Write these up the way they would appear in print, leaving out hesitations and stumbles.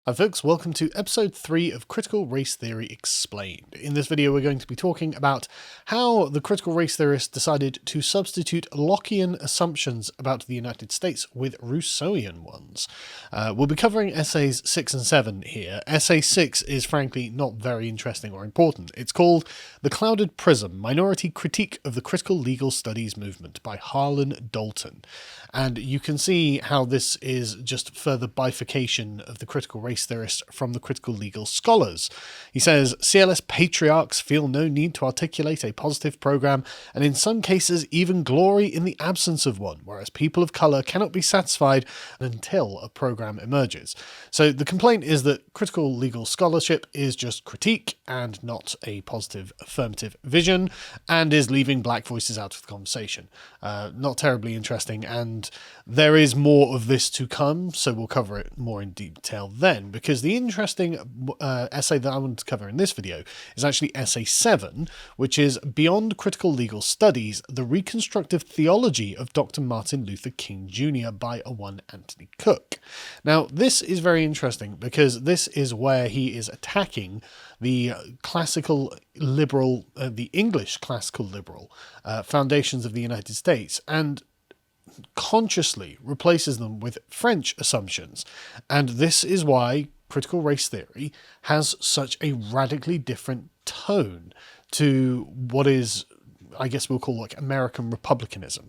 Hi folks, welcome to episode 3 of Critical Race Theory Explained. In this video we're going to be talking about how the critical race theorists decided to substitute Lockean assumptions about the United States with Rousseauian ones. We'll be covering essays 6 and 7 here. Essay 6 is frankly not very interesting or important. It's called The Clouded Prism, Minority Critique of the Critical Legal Studies Movement by Harlan Dalton. And you can see how this is just further bifurcation of the critical race theorist from the critical legal scholars. He says, CLS patriarchs feel no need to articulate a positive program, and in some cases even glory in the absence of one, whereas people of colour cannot be satisfied until a program emerges. So the complaint is that critical legal scholarship is just critique and not a positive affirmative vision, and is leaving black voices out of the conversation. Not terribly interesting, and there is more of this to come, so we'll cover it more in detail then, because the interesting essay that I want to cover in this video is actually essay 7, which is Beyond Critical Legal Studies, the Reconstructive Theology of Dr. Martin Luther King Jr. by one Anthony Cook. Now, this is very interesting because this is where he is attacking the classical liberal, the English classical liberal foundations of the United States, and consciously replaces them with French assumptions. And this is why critical race theory has such a radically different tone to what is, I guess we'll call like American republicanism.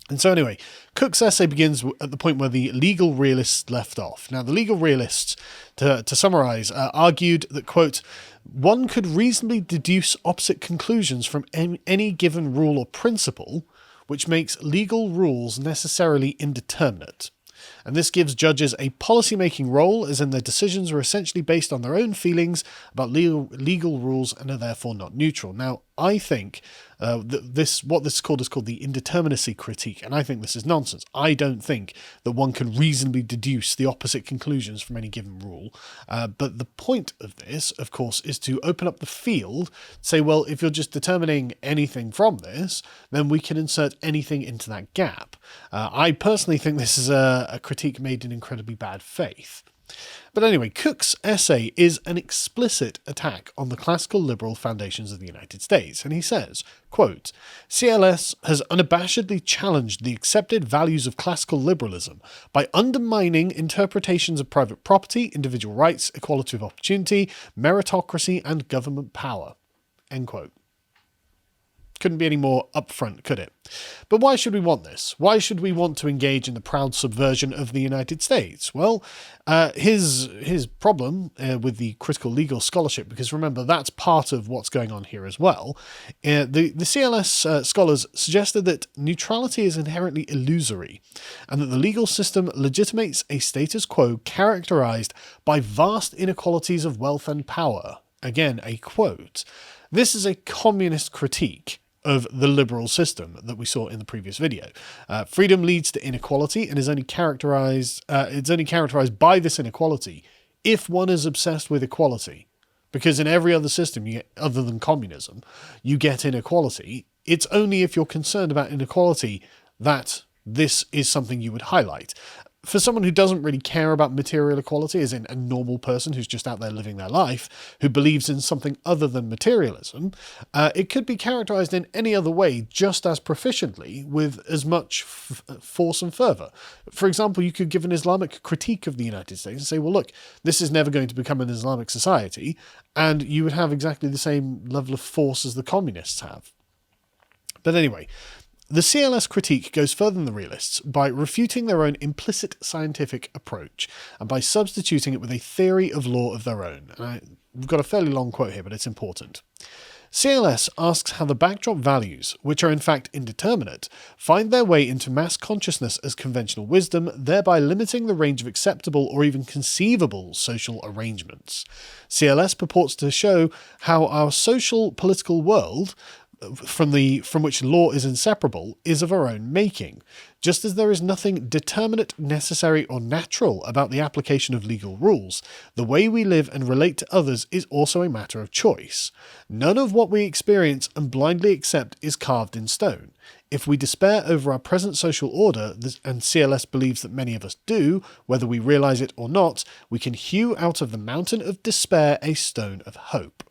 And so anyway, Cook's essay begins at the point where the legal realists left off. Now, the legal realists, to summarise, argued that, quote, one could reasonably deduce opposite conclusions from any given rule or principle, which makes legal rules necessarily indeterminate. And this gives judges a policy-making role, as in their decisions are essentially based on their own feelings about legal rules and are therefore not neutral. Now, I think what this is called the Indeterminacy Critique, and I think this is nonsense. I don't think that one can reasonably deduce the opposite conclusions from any given rule. But the point of this, of course, is to open up the field, say, well, if you're just determining anything from this, then we can insert anything into that gap. I personally think this is a critique made in incredibly bad faith. But anyway, Cook's essay is an explicit attack on the classical liberal foundations of the United States, and he says, quote, CLS has unabashedly challenged the accepted values of classical liberalism by undermining interpretations of private property, individual rights, equality of opportunity, meritocracy, and government power. End quote. Couldn't be any more upfront, could it? But why should we want this? Why should we want to engage in the proud subversion of the United States? Well, his problem with the critical legal scholarship, because remember, that's part of what's going on here as well, the CLS scholars suggested that neutrality is inherently illusory, and that the legal system legitimates a status quo characterized by vast inequalities of wealth and power. Again, a quote. This is a communist critique of the liberal system that we saw in the previous video. Freedom leads to inequality and is only characterized by this inequality if one is obsessed with equality. Because in every other system, other than communism, you get inequality. It's only if you're concerned about inequality that this is something you would highlight. For someone who doesn't really care about material equality, as in a normal person who's just out there living their life, who believes in something other than materialism, it could be characterized in any other way just as proficiently with as much force and fervor. For example, you could give an Islamic critique of the United States and say, well, look, this is never going to become an Islamic society, and you would have exactly the same level of force as the communists have. But anyway, the CLS critique goes further than the realists by refuting their own implicit scientific approach and by substituting it with a theory of law of their own. And we've got a fairly long quote here, but it's important. CLS asks how the backdrop values, which are in fact indeterminate, find their way into mass consciousness as conventional wisdom, thereby limiting the range of acceptable or even conceivable social arrangements. CLS purports to show how our social political world, from which law is inseparable, is of our own making, just as there is nothing determinate, necessary, or natural about the application of legal rules. The way we live and relate to others is also a matter of choice. None of what we experience and blindly accept is carved in stone. If we despair over our present social order, and CLS believes that many of us do, whether we realise it or not, we can hew out of the mountain of despair a stone of hope.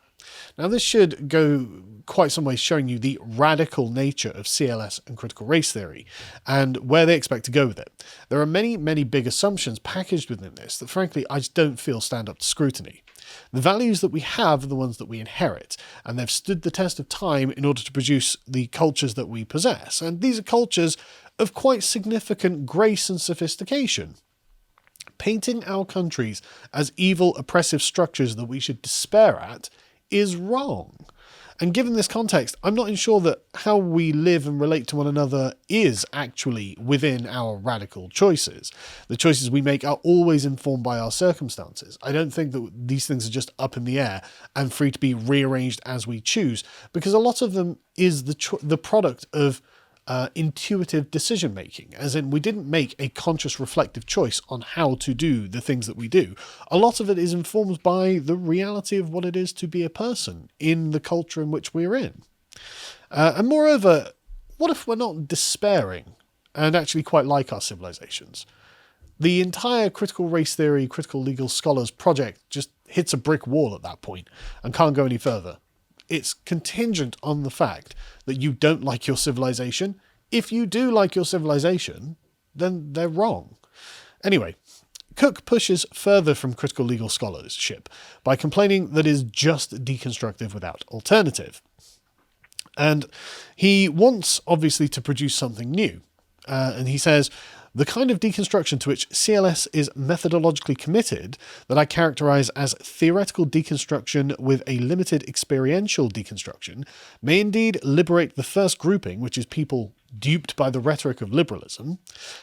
Now, this should go quite some way showing you the radical nature of CLS and critical race theory, and where they expect to go with it. There are many, many big assumptions packaged within this that, frankly, I just don't feel stand up to scrutiny. The values that we have are the ones that we inherit, and they've stood the test of time in order to produce the cultures that we possess, and these are cultures of quite significant grace and sophistication. Painting our countries as evil, oppressive structures that we should despair at is wrong. And given this context, I'm not sure that how we live and relate to one another is actually within our radical choices. The choices we make are always informed by our circumstances. I don't think that these things are just up in the air and free to be rearranged as we choose, because a lot of them is the product of intuitive decision making, as in we didn't make a conscious reflective choice on how to do the things that we do. A lot of it is informed by the reality of what it is to be a person in the culture in which we're in. And moreover, what if we're not despairing and actually quite like our civilizations? The entire critical race theory, critical legal scholars project just hits a brick wall at that point and can't go any further. It's contingent on the fact that you don't like your civilization. If you do like your civilization, then they're wrong. Anyway, Cook pushes further from critical legal scholarship by complaining that it is just deconstructive without alternative. And he wants, obviously, to produce something new. And he says, the kind of deconstruction to which CLS is methodologically committed, that I characterize as theoretical deconstruction with a limited experiential deconstruction, may indeed liberate the first grouping, which is people duped by the rhetoric of liberalism.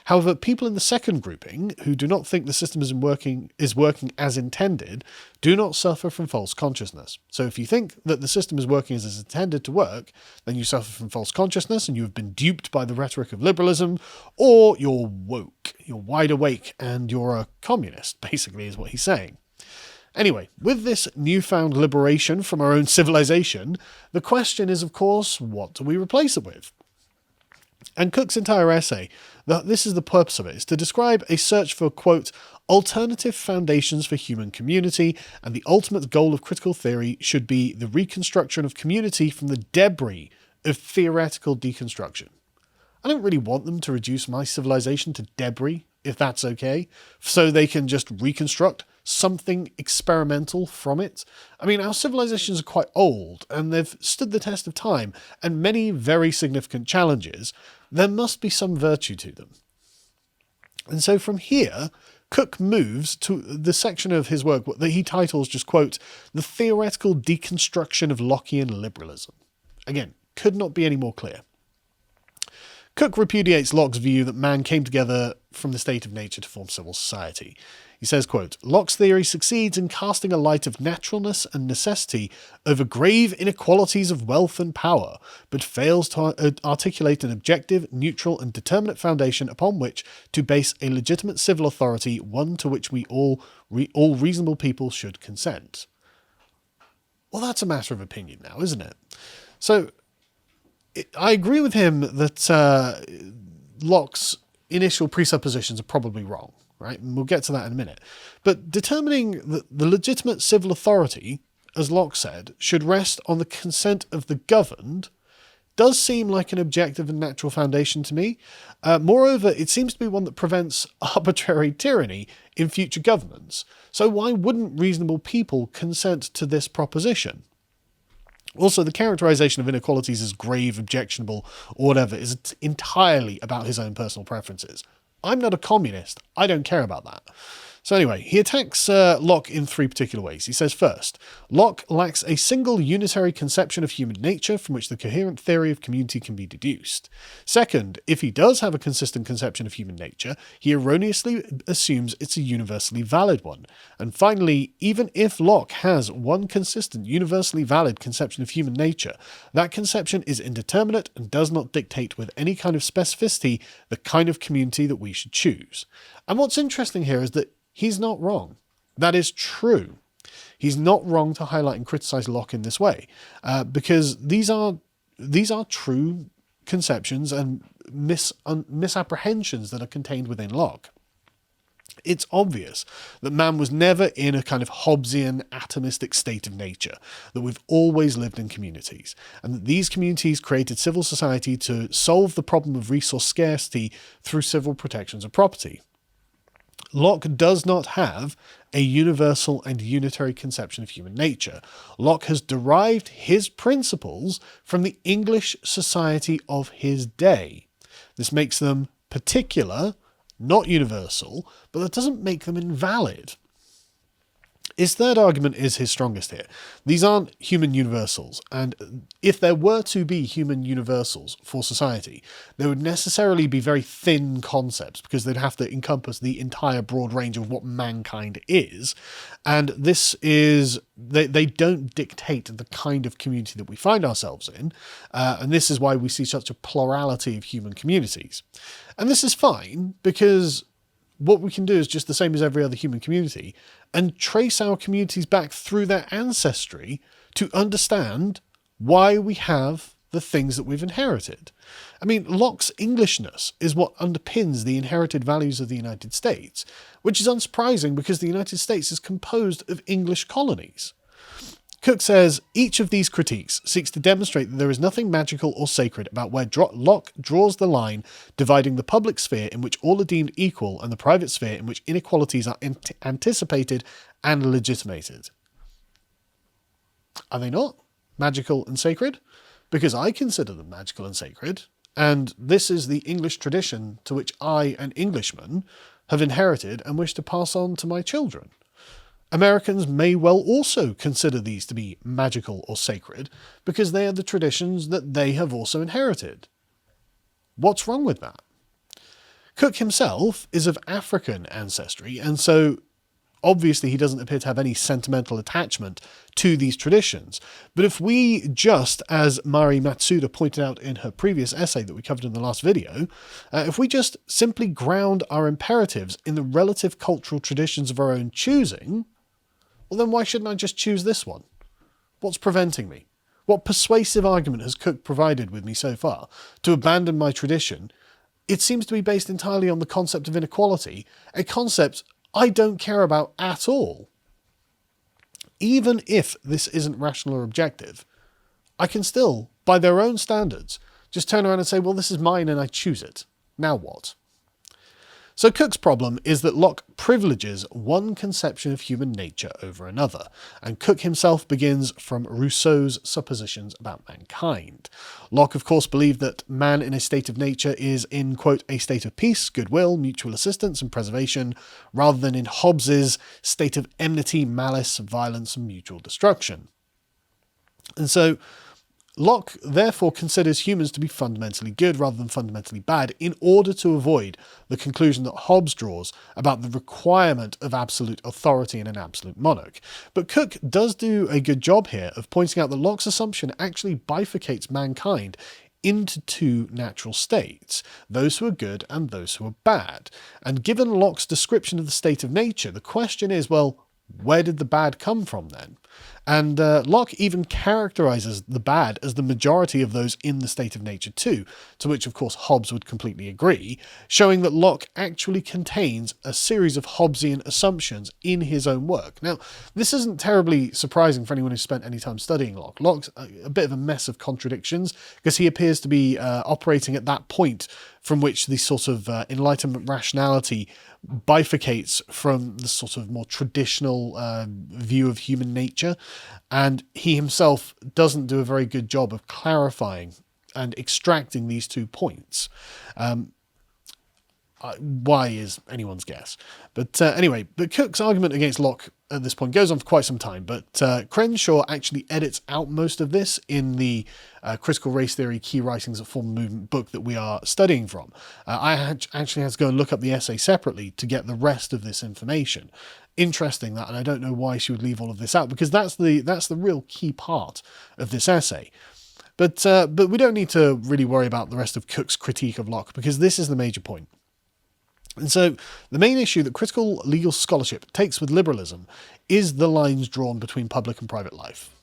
However, people in the second grouping, who do not think the system is working as intended, do not suffer from false consciousness. So if you think that the system is working as it's intended to work, then you suffer from false consciousness and you have been duped by the rhetoric of liberalism, or you're woke, you're wide awake, and you're a communist, basically, is what he's saying. Anyway, with this newfound liberation from our own civilization, the question is, of course, what do we replace it with? And Cook's entire essay, this is the purpose of it, is to describe a search for, quote, alternative foundations for human community, and the ultimate goal of critical theory should be the reconstruction of community from the debris of theoretical deconstruction. I don't really want them to reduce my civilization to debris, if that's okay, so they can just reconstruct something experimental from it. I mean, our civilizations are quite old, and they've stood the test of time and many very significant challenges. There must be some virtue to them. And so from here, Cook moves to the section of his work that he titles just, quote, the theoretical deconstruction of Lockean liberalism. Again, could not be any more clear. Cook repudiates Locke's view that man came together from the state of nature to form civil society. He says, quote, Locke's theory succeeds in casting a light of naturalness and necessity over grave inequalities of wealth and power, but fails to articulate an objective, neutral, and determinate foundation upon which to base a legitimate civil authority, one to which we all reasonable people should consent. Well, that's a matter of opinion now, isn't it? So, I agree with him that Locke's initial presuppositions are probably wrong, right? And we'll get to that in a minute. But determining that the legitimate civil authority, as Locke said, should rest on the consent of the governed does seem like an objective and natural foundation to me. Moreover, it seems to be one that prevents arbitrary tyranny in future governments. So why wouldn't reasonable people consent to this proposition? Also, the characterization of inequalities as grave, objectionable, or whatever is entirely about his own personal preferences. I'm not a communist. I don't care about that. So anyway, he attacks Locke in three particular ways. He says, first, Locke lacks a single unitary conception of human nature from which the coherent theory of community can be deduced. Second, if he does have a consistent conception of human nature, he erroneously assumes it's a universally valid one. And finally, even if Locke has one consistent, universally valid conception of human nature, that conception is indeterminate and does not dictate with any kind of specificity the kind of community that we should choose. And what's interesting here is that he's not wrong. That is true. He's not wrong to highlight and criticize Locke in this way, because these are true misconceptions and misapprehensions that are contained within Locke. It's obvious that man was never in a kind of Hobbesian atomistic state of nature, that we've always lived in communities, and that these communities created civil society to solve the problem of resource scarcity through civil protections of property. Locke does not have a universal and unitary conception of human nature. Locke has derived his principles from the English society of his day. This makes them particular, not universal, but that doesn't make them invalid. His third argument is his strongest here. These aren't human universals, and if there were to be human universals for society, they would necessarily be very thin concepts because they'd have to encompass the entire broad range of what mankind is, and this is, they don't dictate the kind of community that we find ourselves in, and this is why we see such a plurality of human communities. And this is fine, because what we can do is just the same as every other human community and trace our communities back through their ancestry to understand why we have the things that we've inherited. I mean, Locke's Englishness is what underpins the inherited values of the United States, which is unsurprising because the United States is composed of English colonies. Cook says, each of these critiques seeks to demonstrate that there is nothing magical or sacred about where Locke draws the line dividing the public sphere in which all are deemed equal and the private sphere in which inequalities are anticipated and legitimated. Are they not magical and sacred? Because I consider them magical and sacred, and this is the English tradition to which I, an Englishman, have inherited and wish to pass on to my children. Americans may well also consider these to be magical or sacred because they are the traditions that they have also inherited. What's wrong with that? Cook himself is of African ancestry, and so obviously he doesn't appear to have any sentimental attachment to these traditions. But if we just, as Mari Matsuda pointed out in her previous essay that we covered in the last video, if we just simply ground our imperatives in the relative cultural traditions of our own choosing, well then why shouldn't I just choose this one? What's preventing me? What persuasive argument has Cook provided with me so far to abandon my tradition? It seems to be based entirely on the concept of inequality, a concept I don't care about at all. Even if this isn't rational or objective, I can still, by their own standards, just turn around and say, well, this is mine and I choose it. Now what? So Cook's problem is that Locke privileges one conception of human nature over another, and Cook himself begins from Rousseau's suppositions about mankind. Locke, of course, believed that man in a state of nature is in, quote, a state of peace, goodwill, mutual assistance and preservation, rather than in Hobbes's state of enmity, malice, violence and mutual destruction. And so Locke therefore considers humans to be fundamentally good rather than fundamentally bad in order to avoid the conclusion that Hobbes draws about the requirement of absolute authority in an absolute monarch. But Cook does do a good job here of pointing out that Locke's assumption actually bifurcates mankind into two natural states, those who are good and those who are bad. And given Locke's description of the state of nature, the question is, well, where did the bad come from then? And Locke even characterises the bad as the majority of those in the state of nature too, to which of course Hobbes would completely agree, showing that Locke actually contains a series of Hobbesian assumptions in his own work. Now, this isn't terribly surprising for anyone who's spent any time studying Locke. Locke's a bit of a mess of contradictions, because he appears to be operating at that point from which the sort of Enlightenment rationality bifurcates from the sort of more traditional view of human nature, and he himself doesn't do a very good job of clarifying and extracting these 2 points. Why is anyone's guess. But anyway, but Cook's argument against Locke at this point goes on for quite some time, but Crenshaw actually edits out most of this in the Critical Race Theory Key Writings that Form the Movement book that we are studying from. I actually had to go and look up the essay separately to get the rest of this information. Interesting that, and I don't know why she would leave all of this out, because that's the real key part of this essay. But we don't need to really worry about the rest of Cook's critique of Locke, because this is the major point. And so the main issue that critical legal scholarship takes with liberalism is the lines drawn between public and private life.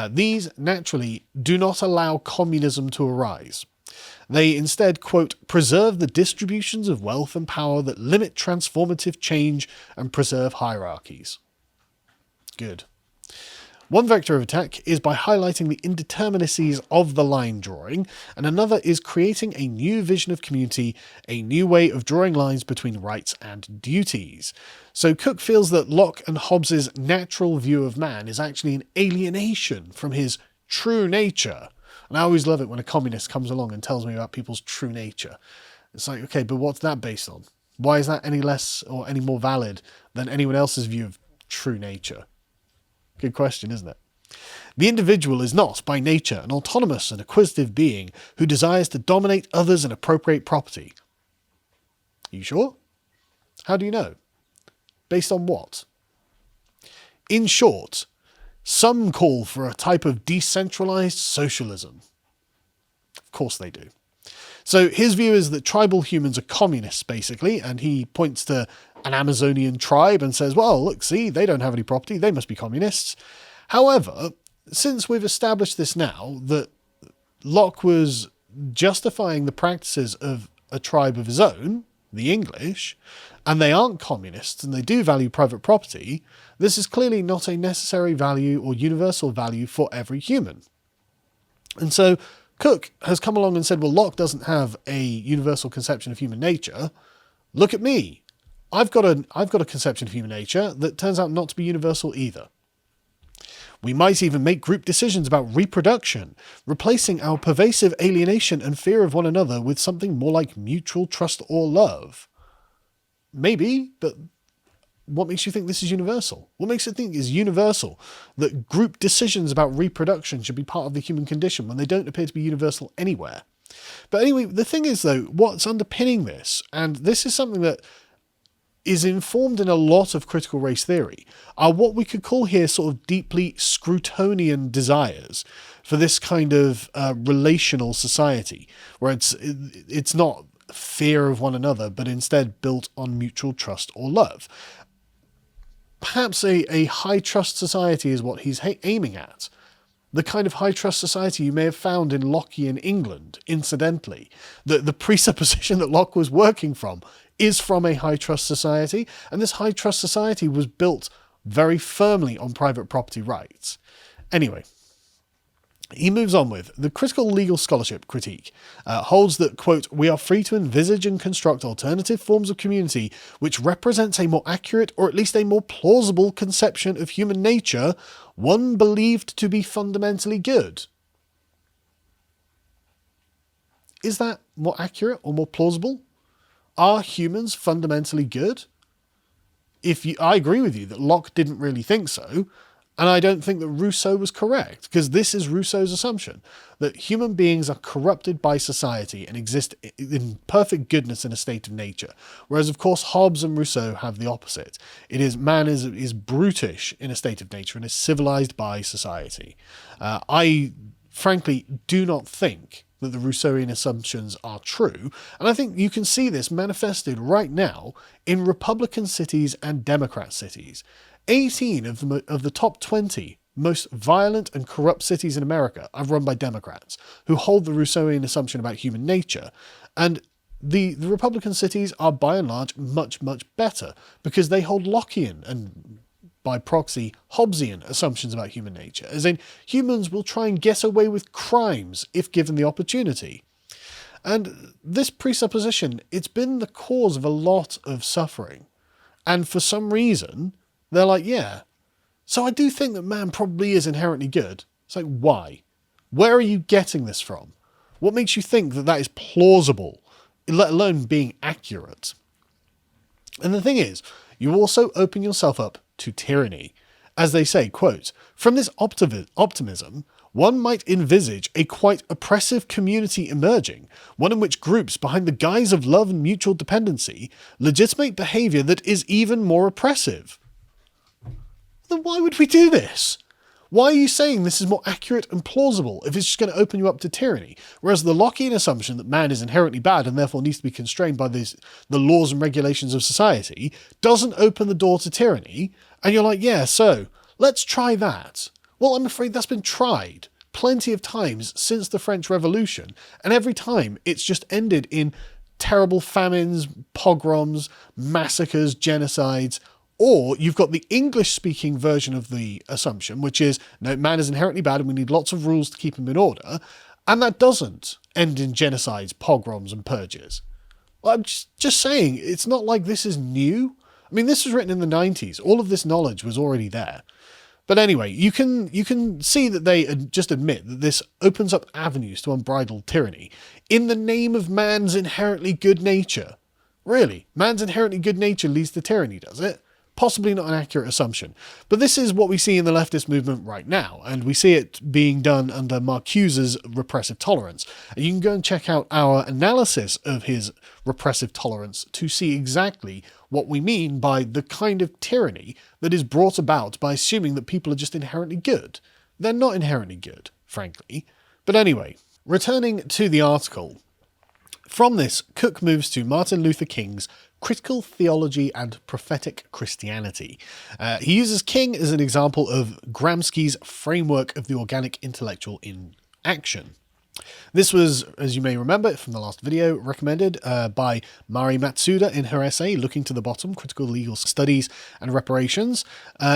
These naturally do not allow communism to arise. They instead, quote, preserve the distributions of wealth and power that limit transformative change and preserve hierarchies. Good. One vector of attack is by highlighting the indeterminacies of the line drawing, and another is creating a new vision of community, a new way of drawing lines between rights and duties. So Cook feels that Locke and Hobbes's natural view of man is actually an alienation from his true nature. And I always love it when a communist comes along and tells me about people's true nature. It's like, okay, but what's that based on? Why is that any less or any more valid than anyone else's view of true nature? Good question, isn't it? The individual is not, by nature, an autonomous and acquisitive being who desires to dominate others and appropriate property. You sure? How do you know? Based on what? In short, some call for a type of decentralized socialism. Of course they do. So his view is that tribal humans are communists, basically, and he points to an Amazonian tribe and says, well, look, see, they don't have any property, they must be communists. However, since we've established this now, that Locke was justifying the practices of a tribe of his own, the English, and they aren't communists and they do value private property, this is clearly not a necessary value or universal value for every human. And so Cook has come along and said, well, Locke doesn't have a universal conception of human nature. Look at me. I've got a conception of human nature that turns out not to be universal either. We might even make group decisions about reproduction, replacing our pervasive alienation and fear of one another with something more like mutual trust or love. Maybe, but what makes you think this is universal? What makes it think is universal that group decisions about reproduction should be part of the human condition when they don't appear to be universal anywhere? But anyway, the thing is, though, what's underpinning this, and this is something that is informed in a lot of critical race theory, are what we could call here sort of deeply Scrutonian desires for this kind of relational society, where it's not fear of one another, but instead built on mutual trust or love. Perhaps a high-trust society is what he's aiming at. The kind of high-trust society you may have found in Lockean England, incidentally. The presupposition that Locke was working from is from a high-trust society, and this high-trust society was built very firmly on private property rights. Anyway, he moves on with, the critical legal scholarship critique holds that, quote, we are free to envisage and construct alternative forms of community which represents a more accurate or at least a more plausible conception of human nature, one believed to be fundamentally good. Is that more accurate or more plausible? Are humans fundamentally good? I agree with you that Locke didn't really think so, and I don't think that Rousseau was correct, because this is Rousseau's assumption, that human beings are corrupted by society and exist in perfect goodness in a state of nature. Whereas, of course, Hobbes and Rousseau have the opposite. It is man is brutish in a state of nature and is civilized by society. I, frankly, do not think that the Rousseauian assumptions are true, and I think you can see this manifested right now in Republican cities and Democrat cities. 18 of the top 20 most violent and corrupt cities in America are run by Democrats who hold the Rousseauian assumption about human nature, and the Republican cities are by and large much, much better because they hold Lockean and by proxy Hobbesian assumptions about human nature, as in humans will try and get away with crimes if given the opportunity. And this presupposition, it's been the cause of a lot of suffering, and for some reason they're like, yeah, so I do think that man probably is inherently good. It's like, why? Where are you getting this from? What makes you think that that is plausible, let alone being accurate? And the thing is, you also open yourself up to tyranny. As they say, quote, from this optimism, one might envisage a quite oppressive community emerging, one in which groups, behind the guise of love and mutual dependency, legitimate behaviour that is even more oppressive. Then why would we do this? Why are you saying this is more accurate and plausible if it's just going to open you up to tyranny? Whereas the Lockean assumption that man is inherently bad and therefore needs to be constrained by the laws and regulations of society doesn't open the door to tyranny, and you're like, yeah, so let's try that. Well, I'm afraid that's been tried plenty of times since the French Revolution, and every time it's just ended in terrible famines, pogroms, massacres, genocides. Or you've got the English-speaking version of the assumption, which is, no, man is inherently bad and we need lots of rules to keep him in order, and that doesn't end in genocides, pogroms, and purges. Well, I'm just saying, it's not like this is new. I mean, this was written in the 90s. All of this knowledge was already there. But anyway, you can see that they just admit that this opens up avenues to unbridled tyranny in the name of man's inherently good nature. Really, man's inherently good nature leads to tyranny, does it? Possibly not an accurate assumption. But this is what we see in the leftist movement right now, and we see it being done under Marcuse's repressive tolerance. And you can go and check out our analysis of his repressive tolerance to see exactly what we mean by the kind of tyranny that is brought about by assuming that people are just inherently good. They're not inherently good, frankly. But anyway, returning to the article. From this, Cook moves to Martin Luther King's Critical Theology and Prophetic Christianity. He uses King as an example of Gramsci's framework of the organic intellectual in action. This was, as you may remember from the last video, recommended by Mari Matsuda in her essay, Looking to the Bottom, Critical Legal Studies and Reparations.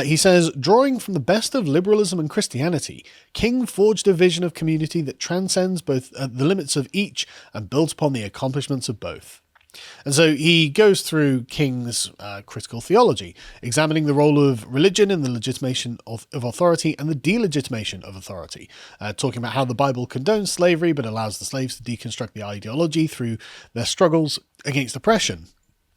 He says, drawing from the best of liberalism and Christianity, King forged a vision of community that transcends both the limits of each and builds upon the accomplishments of both. And so he goes through King's critical theology, examining the role of religion in the legitimation of authority and the delegitimation of authority, talking about how the Bible condones slavery but allows the slaves to deconstruct the ideology through their struggles against oppression,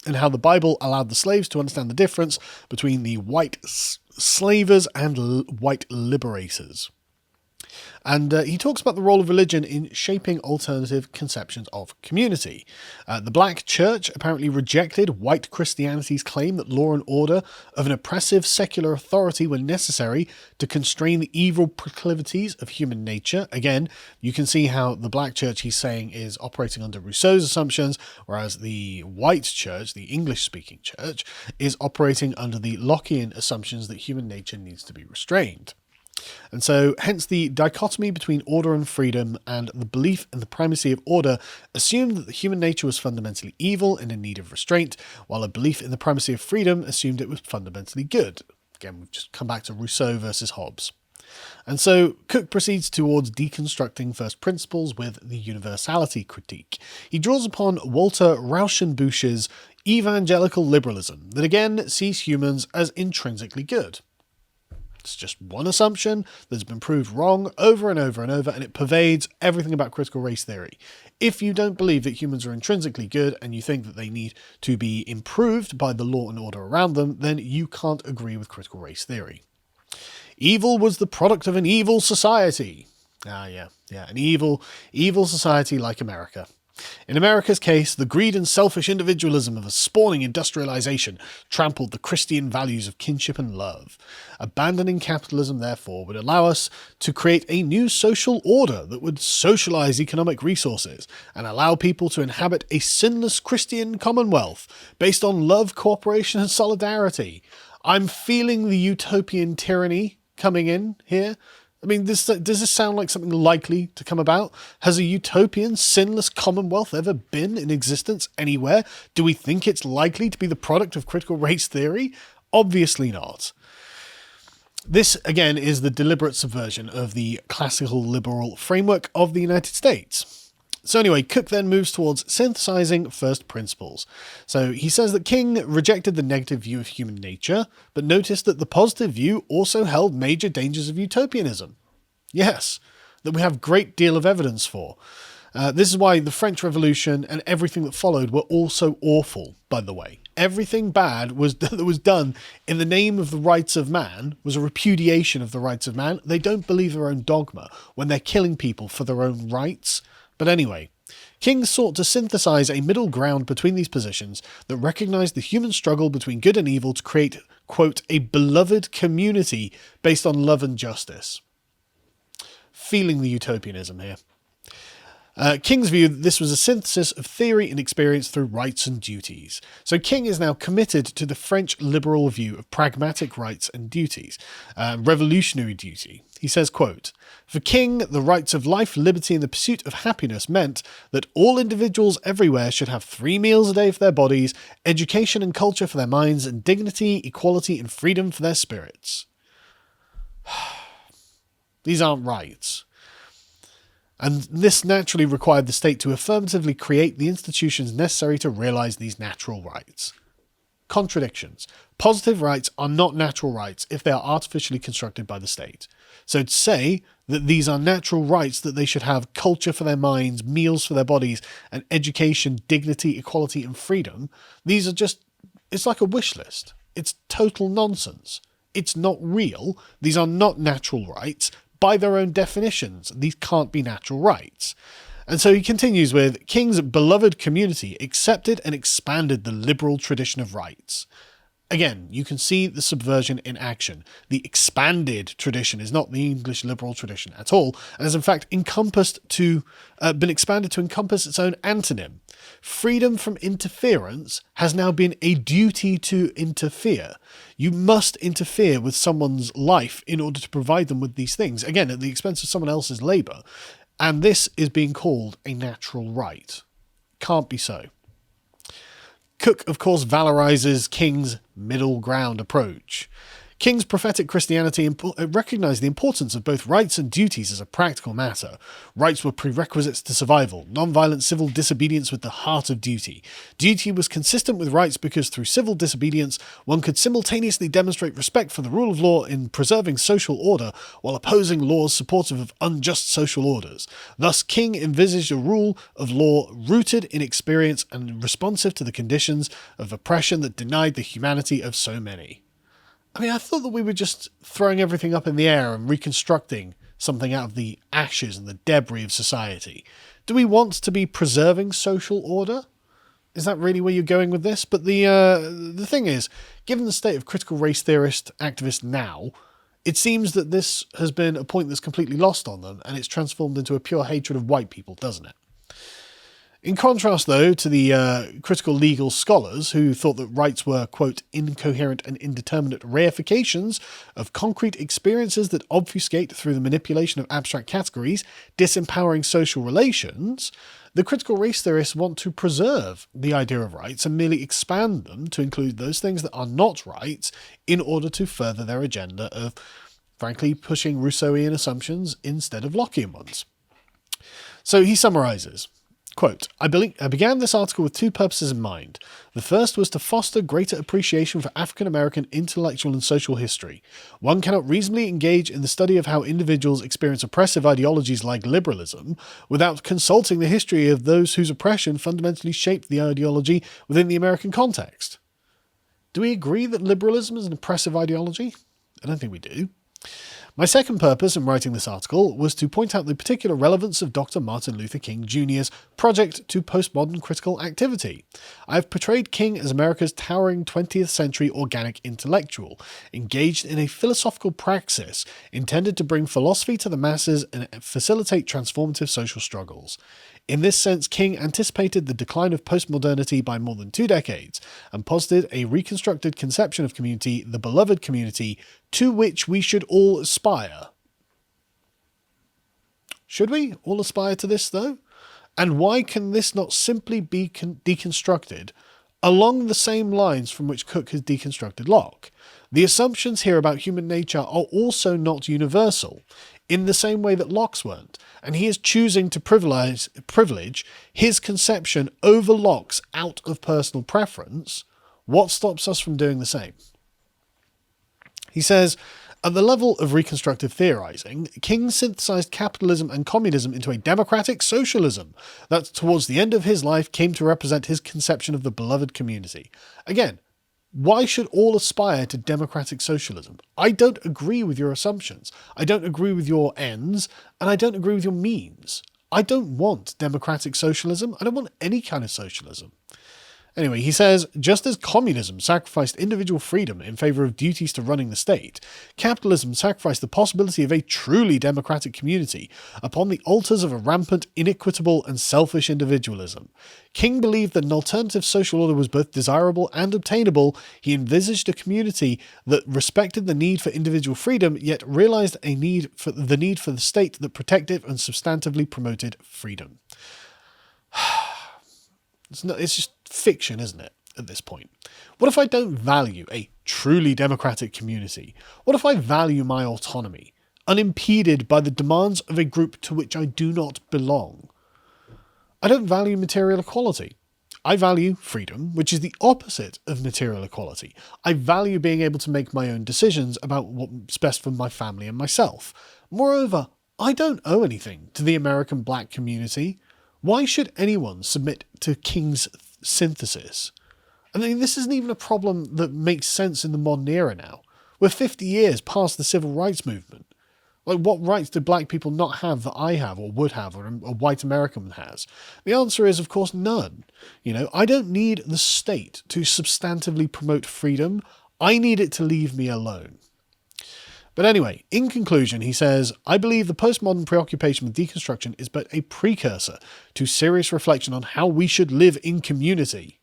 and how the Bible allowed the slaves to understand the difference between the white slavers and white liberators. And he talks about the role of religion in shaping alternative conceptions of community. The black church apparently rejected white Christianity's claim that law and order of an oppressive secular authority were necessary to constrain the evil proclivities of human nature. Again, you can see how the black church, he's saying, is operating under Rousseau's assumptions, whereas the white church, the English-speaking church, is operating under the Lockean assumptions that human nature needs to be restrained. And so, hence the dichotomy between order and freedom, and the belief in the primacy of order assumed that the human nature was fundamentally evil and in need of restraint, while a belief in the primacy of freedom assumed it was fundamentally good. Again, we've just come back to Rousseau versus Hobbes. And so, Cook proceeds towards deconstructing first principles with the universality critique. He draws upon Walter Rauschenbusch's evangelical liberalism that again sees humans as intrinsically good. It's just one assumption that's been proved wrong over and over and over, and it pervades everything about critical race theory. If you don't believe that humans are intrinsically good and you think that they need to be improved by the law and order around them, then you can't agree with critical race theory. Evil was the product of an evil society. Yeah, an evil society like America. In America's case, the greed and selfish individualism of a spawning industrialization trampled the Christian values of kinship and love. Abandoning capitalism, therefore, would allow us to create a new social order that would socialize economic resources and allow people to inhabit a sinless Christian commonwealth based on love, cooperation, and solidarity. I'm feeling the utopian tyranny coming in here. I mean, does this sound like something likely to come about? Has a utopian, sinless commonwealth ever been in existence anywhere? Do we think it's likely to be the product of critical race theory? Obviously not. This, again, is the deliberate subversion of the classical liberal framework of the United States. So anyway, Cook then moves towards synthesizing first principles. So he says that King rejected the negative view of human nature, but noticed that the positive view also held major dangers of utopianism. Yes, that we have a great deal of evidence for. This is why the French Revolution and everything that followed were all so awful, by the way. Everything bad that was done in the name of the rights of man was a repudiation of the rights of man. They don't believe their own dogma when they're killing people for their own rights. But anyway, King sought to synthesize a middle ground between these positions that recognized the human struggle between good and evil to create, quote, a beloved community based on love and justice. Feeling the utopianism here. King's view that this was a synthesis of theory and experience through rights and duties. So King is now committed to the French liberal view of pragmatic rights and duties, revolutionary duty. He says, quote, "For King, the rights of life, liberty, and the pursuit of happiness meant that all individuals everywhere should have 3 meals a day for their bodies, education and culture for their minds, and dignity, equality, and freedom for their spirits." These aren't rights. And this naturally required the state to affirmatively create the institutions necessary to realize these natural rights. Contradictions. Positive rights are not natural rights if they are artificially constructed by the state. So to say that these are natural rights, that they should have culture for their minds, meals for their bodies, and education, dignity, equality, and freedom, these are just, it's like a wish list. It's total nonsense. It's not real. These are not natural rights. By their own definitions, these can't be natural rights. And so he continues with, King's beloved community accepted and expanded the liberal tradition of rights. Again, you can see the subversion in action. The expanded tradition is not the English liberal tradition at all, and has in fact been expanded to encompass its own antonym. Freedom from interference has now been a duty to interfere. You must interfere with someone's life in order to provide them with these things, again, at the expense of someone else's labour. And this is being called a natural right. Can't be so. Cook, of course, valorizes King's middle ground approach. King's prophetic Christianity recognized the importance of both rights and duties as a practical matter. Rights were prerequisites to survival, non-violent civil disobedience with the heart of duty. Duty was consistent with rights because through civil disobedience, one could simultaneously demonstrate respect for the rule of law in preserving social order while opposing laws supportive of unjust social orders. Thus, King envisaged a rule of law rooted in experience and responsive to the conditions of oppression that denied the humanity of so many. I mean, I thought that we were just throwing everything up in the air and reconstructing something out of the ashes and the debris of society. Do we want to be preserving social order? Is that really where you're going with this? But the thing is, given the state of critical race theorist activists now, it seems that this has been a point that's completely lost on them, and it's transformed into a pure hatred of white people, doesn't it? In contrast, though, to the critical legal scholars who thought that rights were, quote, incoherent and indeterminate reifications of concrete experiences that obfuscate through the manipulation of abstract categories, disempowering social relations, the critical race theorists want to preserve the idea of rights and merely expand them to include those things that are not rights in order to further their agenda of, frankly, pushing Rousseauian assumptions instead of Lockean ones. So he summarizes. Quote, I began this article with 2 purposes in mind. The first was to foster greater appreciation for African-American intellectual and social history. One cannot reasonably engage in the study of how individuals experience oppressive ideologies like liberalism without consulting the history of those whose oppression fundamentally shaped the ideology within the American context. Do we agree that liberalism is an oppressive ideology? I don't think we do. My second purpose in writing this article was to point out the particular relevance of Dr. Martin Luther King Jr.'s project to postmodern critical activity. I have portrayed King as America's towering 20th century organic intellectual, engaged in a philosophical praxis intended to bring philosophy to the masses and facilitate transformative social struggles. In this sense, King anticipated the decline of postmodernity by more than 2 decades and posited a reconstructed conception of community, the beloved community, to which we should all aspire. Should we all aspire to this, though? And why can this not simply be deconstructed along the same lines from which Cook has deconstructed Locke? The assumptions here about human nature are also not universal, in the same way that Locke's weren't, and he is choosing to privilege his conception over Locke's out of personal preference. What stops us from doing the same? He says, at the level of reconstructive theorizing, King synthesized capitalism and communism into a democratic socialism that, towards the end of his life, came to represent his conception of the beloved community. Again, why should all aspire to democratic socialism? I don't agree with your assumptions. I don't agree with your ends, and I don't agree with your means. I don't want democratic socialism. I don't want any kind of socialism. Anyway, he says, just as communism sacrificed individual freedom in favour of duties to running the state, capitalism sacrificed the possibility of a truly democratic community upon the altars of a rampant, inequitable and selfish individualism. King believed that an alternative social order was both desirable and obtainable. He envisaged a community that respected the need for individual freedom, yet realised the need for the state that protected and substantively promoted freedom. It's just fiction, isn't it, at this point? What if I don't value a truly democratic community? What if I value my autonomy, unimpeded by the demands of a group to which I do not belong? I don't value material equality. I value freedom, which is the opposite of material equality. I value being able to make my own decisions about what's best for my family and myself. Moreover, I don't owe anything to the American black community. Why should anyone submit to King's synthesis? I mean, this isn't even a problem that makes sense in the modern era now. We're 50 years past the civil rights movement. Like, what rights do black people not have that I have or would have or a white American has? The answer is, of course, none. I don't need the state to substantively promote freedom. I need it to leave me alone. But anyway, in conclusion, he says, I believe the postmodern preoccupation with deconstruction is but a precursor to serious reflection on how we should live in community.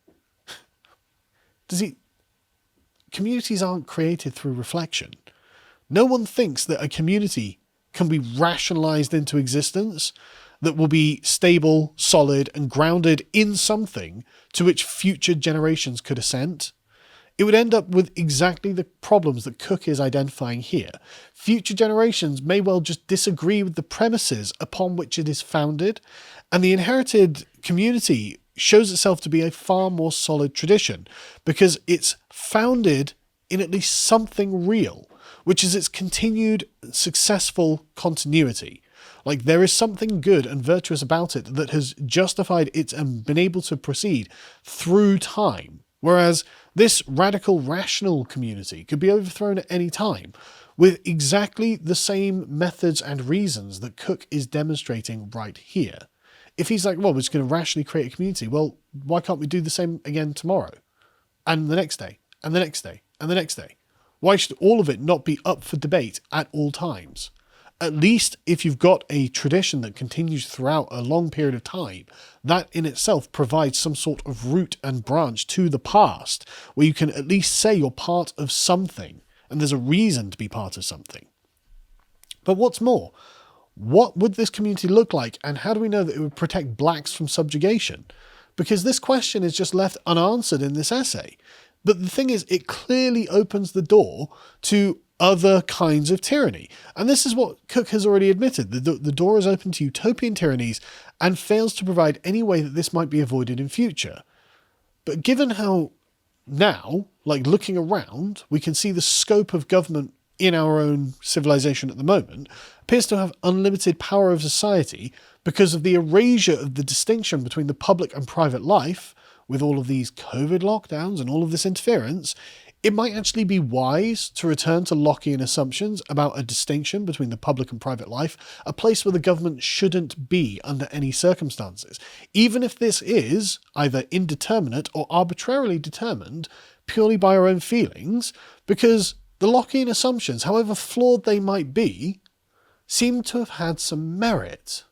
Communities aren't created through reflection. No one thinks that a community can be rationalized into existence that will be stable, solid, and grounded in something to which future generations could assent. It would end up with exactly the problems that Cook is identifying here. Future generations may well just disagree with the premises upon which it is founded, and the inherited community shows itself to be a far more solid tradition because it's founded in at least something real, which is its continued successful continuity. Like, there is something good and virtuous about it that has justified it and been able to proceed through time. Whereas this radical rational community could be overthrown at any time with exactly the same methods and reasons that Cook is demonstrating right here. If he's like, well, we're just going to rationally create a community, well, why can't we do the same again tomorrow? And the next day, and the next day, and the next day? Why should all of it not be up for debate at all times? At least if you've got a tradition that continues throughout a long period of time, that in itself provides some sort of root and branch to the past, where you can at least say you're part of something, and there's a reason to be part of something. But what's more, what would this community look like, and how do we know that it would protect blacks from subjugation? Because this question is just left unanswered in this essay. But the thing is, it clearly opens the door to other kinds of tyranny. And this is what Cook has already admitted. The door is open to utopian tyrannies and fails to provide any way that this might be avoided in future. But given how now, like looking around, we can see the scope of government in our own civilization at the moment appears to have unlimited power of society because of the erasure of the distinction between the public and private life, with all of these COVID lockdowns and all of this interference, it might actually be wise to return to Lockean assumptions about a distinction between the public and private life, a place where the government shouldn't be under any circumstances, even if this is either indeterminate or arbitrarily determined purely by our own feelings, because the Lockean assumptions, however flawed they might be, seem to have had some merit.